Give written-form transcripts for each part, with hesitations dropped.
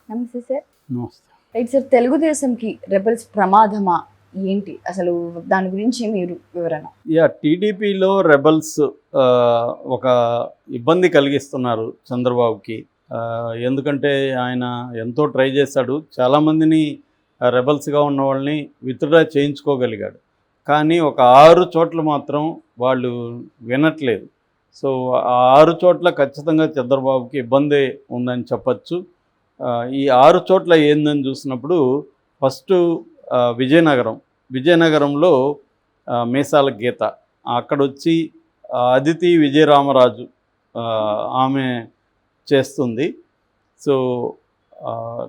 నమస్తే సార్. నమస్తే. Right sir, తెలుగుదేశంకి rebels ప్రమాదమా ఏంటి అసలు? దాని గురించి మీరు వివరణ. టీడీపీలో రెబల్స్ ఒక ఇబ్బంది కలిగిస్తున్నారు చంద్రబాబుకి. ఎందుకంటే ఆయన ఎంతో ట్రై చేశాడు, చాలామందిని రెబల్స్గా ఉన్న వాళ్ళని విత్డ్రా చేయించుకోగలిగాడు. కానీ ఒక 6 చోట్ల మాత్రం వాళ్ళు వినట్లేదు. సో ఆ 6 చోట్ల ఖచ్చితంగా చంద్రబాబుకి ఇబ్బంది ఉందని చెప్పచ్చు. ఈ 6 చోట్ల ఏందని చూసినప్పుడు ఫస్ట్ విజయనగరంలో మీసాల గీత అక్కడొచ్చి అదితి విజయరామరాజు ఆమె చేస్తుంది. సో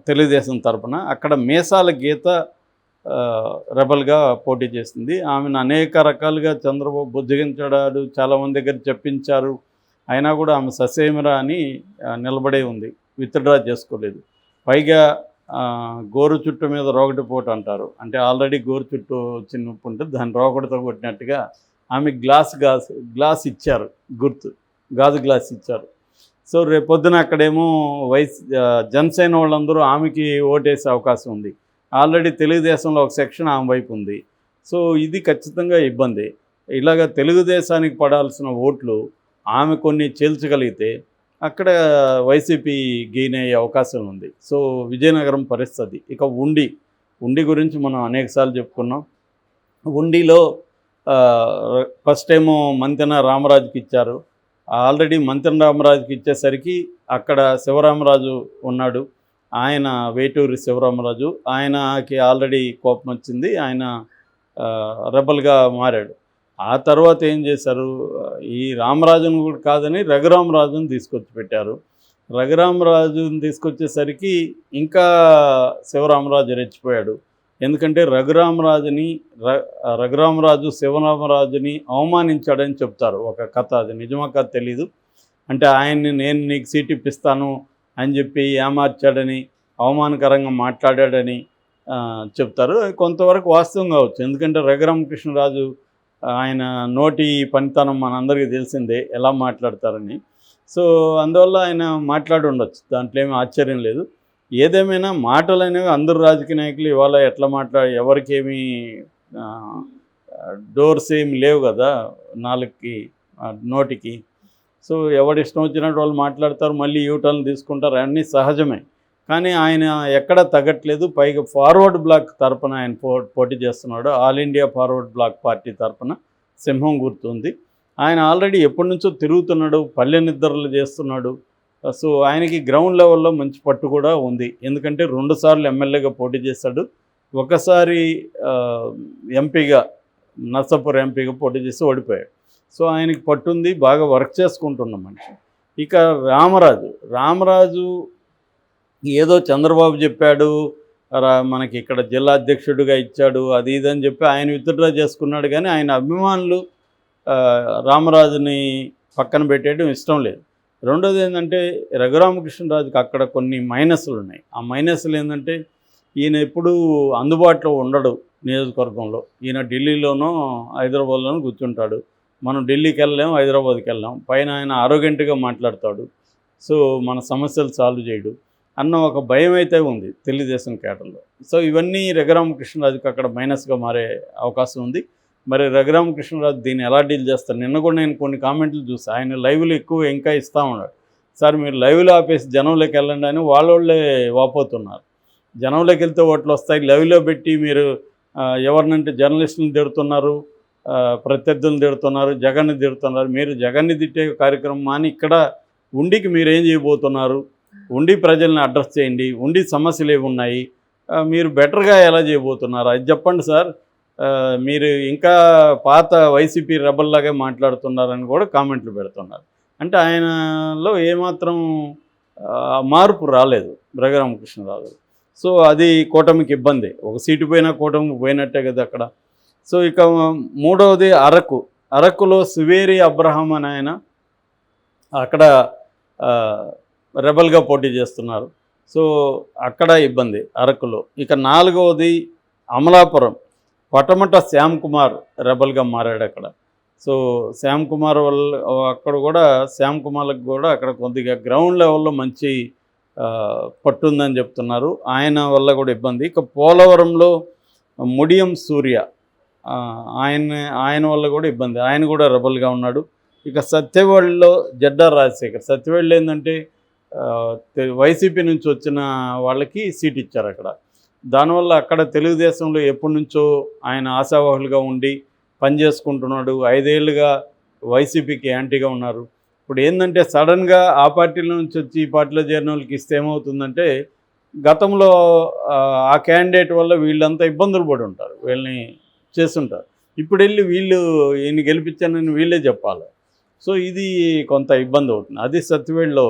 తెలుగుదేశం తరపున అక్కడ మీసాల గీత రెబల్గా పోటీ చేస్తుంది. ఆమెను అనేక రకాలుగా చంద్రబాబు బుజ్జగించాడు, చాలామంది దగ్గర చెప్పించారు. అయినా కూడా ఆమె ససేమిరా అని నిలబడే ఉంది, విత్డ్రా చేసుకోలేదు. పైగా గోరు చుట్టు మీద రోగటి పోటు అంటారు, అంటే ఆల్రెడీ గోరు చుట్టూ చిన్న నొప్పి ఉంటుంది, దాన్ని రోగటితో కొట్టినట్టుగా ఆమె గ్లాస్ ఇచ్చారు, గాజు గ్లాస్ ఇచ్చారు. సో రేపొద్దున అక్కడేమో జనసేన వాళ్ళందరూ ఆమెకి ఓటేసే అవకాశం ఉంది. ఆల్రెడీ తెలుగుదేశంలో ఒక సెక్షన్ ఆమె వైపు ఉంది. సో ఇది ఖచ్చితంగా ఇబ్బంది. ఇలాగ తెలుగుదేశానికి పడాల్సిన ఓట్లు ఆమె కొన్ని చేల్చగలిగితే అక్కడ వైసీపీ గెయిన్ అయ్యే అవకాశం ఉంది. సో విజయనగరం పరిస్థితి. ఇక ఉండి గురించి మనం అనేకసార్లు చెప్పుకున్నాం. ఉండిలో ఫస్ట్ ఏమో మంతెన రామరాజుకి ఇచ్చారు. ఆల్రెడీ మంతెన రామరాజుకి ఇచ్చేసరికి అక్కడ శివరామరాజు ఉన్నాడు, ఆయన వేటూరి శివరామరాజు, ఆయనకి ఆల్రెడీ కోపం వచ్చింది, ఆయన రెబల్గా మారాడు. ఆ తర్వాత ఏం చేశారు, ఈ రామరాజును కూడా కాదని రఘురామరాజును తీసుకొచ్చి పెట్టారు. రఘురామరాజుని తీసుకొచ్చేసరికి ఇంకా శివరామరాజు రెచ్చిపోయాడు. ఎందుకంటే రఘురామరాజు శివరామరాజుని అవమానించాడని చెప్తారు ఒక కథ, అది నిజమా కథ తెలీదు. అంటే ఆయన్ని నేను నీకు సీట్ ఇప్పిస్తాను అని చెప్పి ఏమార్చాడని, అవమానకరంగా మాట్లాడాడని చెప్తారు. కొంతవరకు వాస్తవం కావచ్చు, ఎందుకంటే రఘురామకృష్ణరాజు ఆయన నోటి పనితనం మనందరికీ తెలిసిందే, ఎలా మాట్లాడతారని. సో అందువల్ల ఆయన మాట్లాడి ఉండొచ్చు, దాంట్లో ఏమీ ఆశ్చర్యం లేదు. ఏదేమైనా మాటలు అనేవి అందరు రాజకీయ నాయకులు ఇవాళ ఎట్లా ఎవరికేమీ డోర్స్ ఏమి లేవు కదా నాలుగుకి నోటికి. సో ఎవరిష్టం వచ్చినట్టు వాళ్ళు మాట్లాడతారు, మళ్ళీ యూటర్న్ తీసుకుంటారు, అన్నీ సహజమే. కానీ ఆయన ఎక్కడ తగ్గట్లేదు. పైగా ఫార్వర్డ్ బ్లాక్ తరపున ఆయన పోటీ చేస్తున్నాడు. ఆల్ ఇండియా ఫార్వర్డ్ బ్లాక్ పార్టీ తరపున సింహం గుర్తుంది. ఆయన ఆల్రెడీ ఎప్పటి నుంచో తిరుగుతున్నాడు, పల్లె నిద్రలు చేస్తున్నాడు. సో ఆయనకి గ్రౌండ్ లెవెల్లో మంచి పట్టు కూడా ఉంది. ఎందుకంటే 2 సార్లు ఎమ్మెల్యేగా పోటీ చేశాడు, ఒకసారి ఎంపీగా నర్సాపూర్ ఎంపీగా పోటీ చేసి ఓడిపోయాడు. సో ఆయనకి పట్టుంది, బాగా వర్క్ చేసుకుంటున్న మనిషి. ఇక రామరాజు ఏదో చంద్రబాబు చెప్పాడు, మనకి ఇక్కడ జిల్లా అధ్యక్షుడిగా ఇచ్చాడు, అది ఇదని చెప్పి ఆయన విత్డ్రా చేసుకున్నాడు. కానీ ఆయన అభిమానులు రామరాజుని పక్కన పెట్టేయడం ఇష్టం లేదు. రెండోది ఏంటంటే రఘురామకృష్ణరాజుకి అక్కడ కొన్ని మైనస్లు ఉన్నాయి. ఆ మైనస్లు ఏంటంటే ఈయన ఎప్పుడూ అందుబాటులో ఉండడు నియోజకవర్గంలో. ఈయన ఢిల్లీలోనో హైదరాబాద్లోనో కూర్చుంటాడు. మనం ఢిల్లీకి వెళ్ళలేం, హైదరాబాద్కి వెళ్ళాం. పైన ఆయన ఆరోగ్యంట్గా మాట్లాడతాడు. సో మన సమస్యలు సాల్వ్ చేయడు అన్న ఒక భయం అయితే ఉంది తెలుగుదేశం కేటర్లో. సో ఇవన్నీ రఘురామకృష్ణరాజుకి అక్కడ మైనస్గా మారే అవకాశం ఉంది. మరి రఘురామకృష్ణరాజు దీన్ని ఎలా డీల్ చేస్తారు? నిన్న కూడా నేను కొన్ని కామెంట్లు చూసి ఆయన లైవ్లు ఎక్కువ ఇంకా ఇస్తూ ఉన్నాడు. సార్ మీరు లైవ్లో ఆపేసి జనంలోకి వెళ్ళండి అని వాళ్ళే వాపోతున్నారు. జనంలోకి వెళ్తే ఓట్లు వస్తాయి, లైవ్లో పెట్టి మీరు ఎవరినంటే జర్నలిస్టులను తిడుతున్నారు, ప్రత్యర్థులను తిడుతున్నారు, జగన్ని తిడుతున్నారు. మీరు జగన్ని తిట్టే కార్యక్రమం అని ఇక్కడ ఉండికి మీరేం చేయబోతున్నారు? ఉండి ప్రజల్ని అడ్రస్ చేయండి, ఉండి సమస్యలు ఏమి ఉన్నాయి, మీరు బెటర్గా ఎలా చేయబోతున్నారు అది చెప్పండి సార్. మీరు ఇంకా పాత వైసీపీ రెబల్లాగే మాట్లాడుతున్నారని కూడా కామెంట్లు పెడుతున్నారు. అంటే ఆయనలో ఏమాత్రం మార్పు రాలేదు రఘురామకృష్ణరాజు. సో అది కూటమికి ఇబ్బంది. ఒక సీటు పోయినా కూటమికి పోయినట్టే కదా అక్కడ. సో ఇక మూడవది అరకులో సువేరి అబ్రహాం అని ఆయన అక్కడ రెబల్గా పోటీ చేస్తున్నారు. సో అక్కడ ఇబ్బంది అరకులో. ఇక 4వది అమలాపురం, పటమట శ్యామ్ కుమార్ రెబల్గా మారాడు అక్కడ. సో శ్యామ్ కుమార్ వల్ల అక్కడ కూడా శ్యామ్ కుమార్కి కూడా అక్కడ కొద్దిగా గ్రౌండ్ లెవెల్లో మంచి పట్టుందని చెప్తున్నారు. ఆయన వల్ల కూడా ఇబ్బంది. ఇక పోలవరంలో ముడియం సూర్య ఆయన వల్ల కూడా ఇబ్బంది. ఆయన కూడా రెబల్గా ఉన్నాడు. ఇక సత్యవేడులో జడ్డా రాజశేఖర్. సత్యవేడులో ఏంటంటే వైసీపీ నుంచి వచ్చిన వాళ్ళకి సీట్ ఇచ్చారు అక్కడ. దానివల్ల అక్కడ తెలుగుదేశంలో ఎప్పటి నుంచో ఆయన ఆశావాహులుగా ఉండి పనిచేసుకుంటున్నాడు. 5 ఏళ్ళుగా వైసీపీకి యాంటీగా ఉన్నారు. ఇప్పుడు ఏంటంటే సడన్గా ఆ పార్టీల నుంచి వచ్చి ఈ పార్టీలో చేరిన వాళ్ళకి ఇస్తే ఏమవుతుందంటే గతంలో ఆ క్యాండిడేట్ వల్ల వీళ్ళంతా ఇబ్బందులు పడి ఉంటారు, వీళ్ళని చేస్తుంటారు. ఇప్పుడు వెళ్ళి వీళ్ళు ఈయన గెలిపించానని వీళ్ళే చెప్పాలి. సో ఇది కొంత ఇబ్బంది అవుతుంది. అది సత్యవేడులో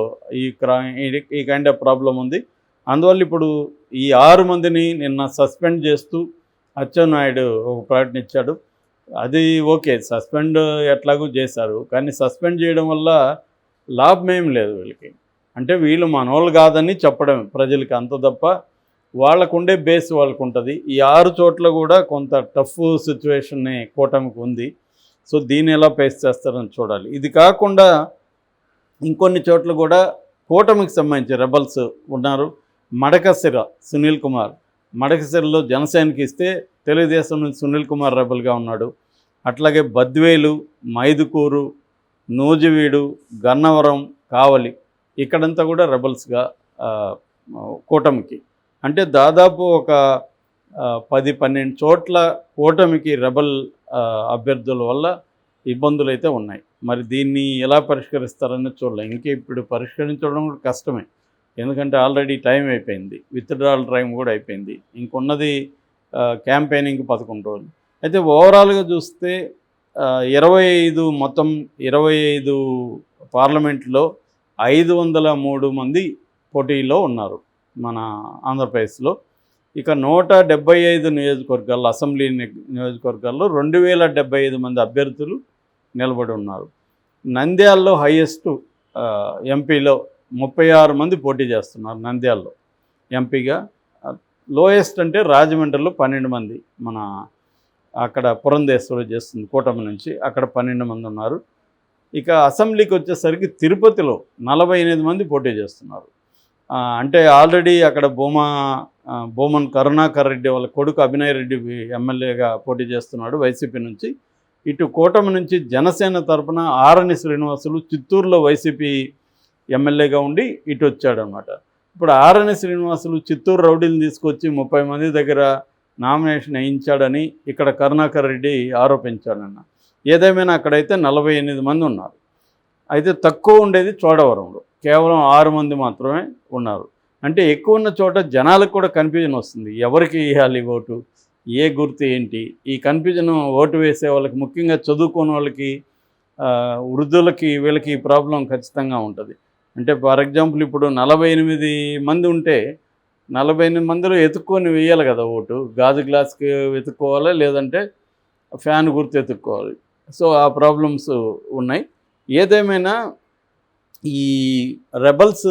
ఈ కైండ్ ఆఫ్ ప్రాబ్లం ఉంది. అందువల్ల ఇప్పుడు ఈ 6 మందిని నిన్న సస్పెండ్ చేస్తూ అచ్చెన్నాయుడు ఒక ప్రకటన ఇచ్చాడు. అది ఓకే, సస్పెండ్ ఎట్లాగూ చేశారు. కానీ సస్పెండ్ చేయడం వల్ల లాభం ఏం లేదు వీళ్ళకి. అంటే వీళ్ళు మనోళ్ళు కాదని చెప్పడం ప్రజలకి, అంత తప్ప వాళ్ళకుండే బేస్ వాళ్ళకు ఉంటుంది. ఈ 6 చోట్ల కూడా కొంత టఫ్ సిచ్యువేషన్ని కూటమికి ఉంది. సో దీన్ని ఎలా ఫేస్ చేస్తారని చూడాలి. ఇది కాకుండా ఇంకొన్ని చోట్ల కూడా కూటమికి సంబంధించి రెబల్స్ ఉన్నారు. మడకశిర సునీల్ కుమార్, మడకశిరలో జనసేనకి ఇస్తే తెలుగుదేశం నుంచి సునీల్ కుమార్ రెబల్గా ఉన్నాడు. అట్లాగే బద్వేలు, మైదుకూరు, నూజివీడు, గన్నవరం, కావలి ఇక్కడంతా కూడా రెబల్స్గా కూటమికి. అంటే దాదాపు ఒక 10-12 చోట్ల కూటమికి రెబల్ అభ్యర్థుల వల్ల ఇబ్బందులు అయితే ఉన్నాయి. మరి దీన్ని ఎలా పరిష్కరిస్తారని చూడలేం. ఇంకా ఇప్పుడు పరిష్కరించడం కూడా కష్టమే. ఎందుకంటే ఆల్రెడీ టైం అయిపోయింది, విత్డ్రాల్ టైం కూడా అయిపోయింది. ఇంకొన్నది క్యాంపెయినింగ్ 11 రోజులు. అయితే ఓవరాల్గా చూస్తే 25 పార్లమెంట్లో 503 మంది పోటీలో ఉన్నారు మన ఆంధ్రప్రదేశ్లో. ఇక 175 నియోజకవర్గాల్లో, అసెంబ్లీ నియోజకవర్గాల్లో 2075 మంది అభ్యర్థులు నిలబడి ఉన్నారు. నంద్యాలలో హైయెస్ట్ ఎంపీలో 36 మంది పోటీ చేస్తున్నారు నంద్యాలలో ఎంపీగా. లోయెస్ట్ అంటే రాజమండ్రిలో 12 మంది, మన అక్కడ పురంధేశ్వరి చేస్తుంది కూటమి నుంచి, అక్కడ 12 మంది ఉన్నారు. ఇక అసెంబ్లీకి వచ్చేసరికి తిరుపతిలో 48 మంది పోటీ చేస్తున్నారు. అంటే ఆల్రెడీ అక్కడ బోమన్ కరుణాకర్ రెడ్డి వాళ్ళ కొడుకు అభినయ్ రెడ్డి ఎమ్మెల్యేగా పోటీ చేస్తున్నాడు వైసీపీ నుంచి. ఇటు కూటమి నుంచి జనసేన తరఫున ఆరణి శ్రీనివాసులు చిత్తూరులో వైసీపీ ఎమ్మెల్యేగా ఉండి ఇటు వచ్చాడనమాట. ఇప్పుడు ఆరణి శ్రీనివాసులు చిత్తూరు రౌడీని తీసుకొచ్చి 30 మంది దగ్గర నామినేషన్ వేయించాడని ఇక్కడ కరుణాకర్ రెడ్డి ఆరోపించాడన్న. ఏదేమైనా అక్కడైతే 48 మంది ఉన్నారు. అయితే తక్కువ ఉండేది చోడవరంలో, కేవలం 6 మంది మాత్రమే ఉన్నారు. అంటే ఎక్కువ ఉన్న చోట జనాలకు కూడా కన్ఫ్యూజన్ వస్తుంది, ఎవరికి వేయాలి ఓటు, ఏ గుర్తు ఏంటి. ఈ కన్ఫ్యూజన్ ఓటు వేసే వాళ్ళకి, ముఖ్యంగా చదువుకున్న వాళ్ళకి, వృద్ధులకి, వీళ్ళకి ఈ ప్రాబ్లం ఖచ్చితంగా ఉంటుంది. అంటే ఫర్ ఎగ్జాంపుల్ ఇప్పుడు 48 మంది ఉంటే 48 మందిలో ఎత్తుక్కొని వేయాలి కదా ఓటు. గాజు గ్లాస్కి వెతుక్కోవాలి, లేదంటే ఫ్యాన్ గుర్తు ఎత్తుక్కోవాలి. సో ఆ ప్రాబ్లమ్స్ ఉన్నాయి. ఏదేమైనా ఈ రెబల్స్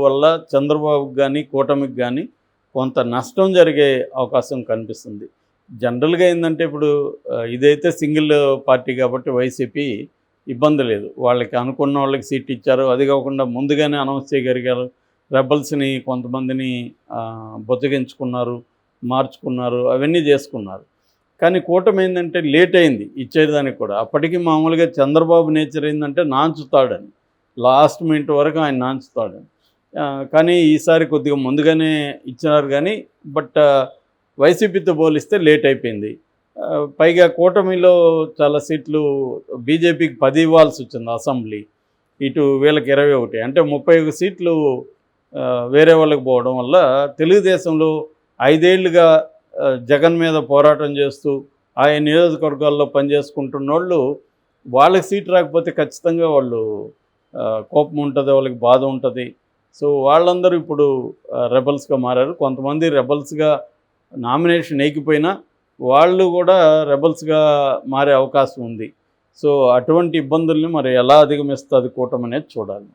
వల్ల చంద్రబాబుకి కానీ కూటమికి కానీ కొంత నష్టం జరిగే అవకాశం కనిపిస్తుంది. జనరల్గా ఏంటంటే ఇప్పుడు ఇదైతే సింగిల్ పార్టీ కాబట్టి వైసీపీ ఇబ్బంది లేదు, వాళ్ళకి అనుకున్న వాళ్ళకి సీట్ ఇచ్చారు. అది కాకుండా ముందుగానే అనౌన్స్ చేయగలిగారు. రెబల్స్ని కొంతమందిని బొచ్చగించుకున్నారు, మార్చుకున్నారు, అవన్నీ చేసుకున్నారు. కానీ కూటమి ఏంటంటే లేట్ అయింది ఇచ్చేదానికి కూడా. అప్పటికి మామూలుగా చంద్రబాబు నేచర్ ఏంటంటే నాంచుతాడని, లాస్ట్ మినిట్ వరకు ఆయన నాంచుతాడని. కానీ ఈసారి కొద్దిగా ముందుగానే ఇచ్చినారు. కానీ బట్ వైసీపీతో పోలిస్తే లేట్ అయిపోయింది. పైగా కూటమిలో చాలా సీట్లు బీజేపీకి 10 ఇవ్వాల్సి వచ్చింది అసెంబ్లీ, ఇటు వీళ్ళకి 21. అంటే 31 సీట్లు వేరే వాళ్ళకి పోవడం వల్ల తెలుగుదేశంలో 5 ఏళ్ళుగా జగన్ మీద పోరాటం చేస్తూ ఆయన నియోజకవర్గాల్లో పనిచేసుకుంటున్న వాళ్ళు, వాళ్ళకి సీట్ రాకపోతే ఖచ్చితంగా వాళ్ళు కోపం ఉంటుంది, వాళ్ళకి బాధ ఉంటుంది. సో వాళ్ళందరూ ఇప్పుడు రెబల్స్గా మారారు. కొంతమంది రెబల్స్గా నామినేషన్ వేయకపోయినా వాళ్ళు కూడా రెబల్స్గా మారే అవకాశం ఉంది. సో అటువంటి ఇబ్బందుల్ని మరి ఎలా అధిగమిస్తుంది కూటమి అనేది చూడాలి.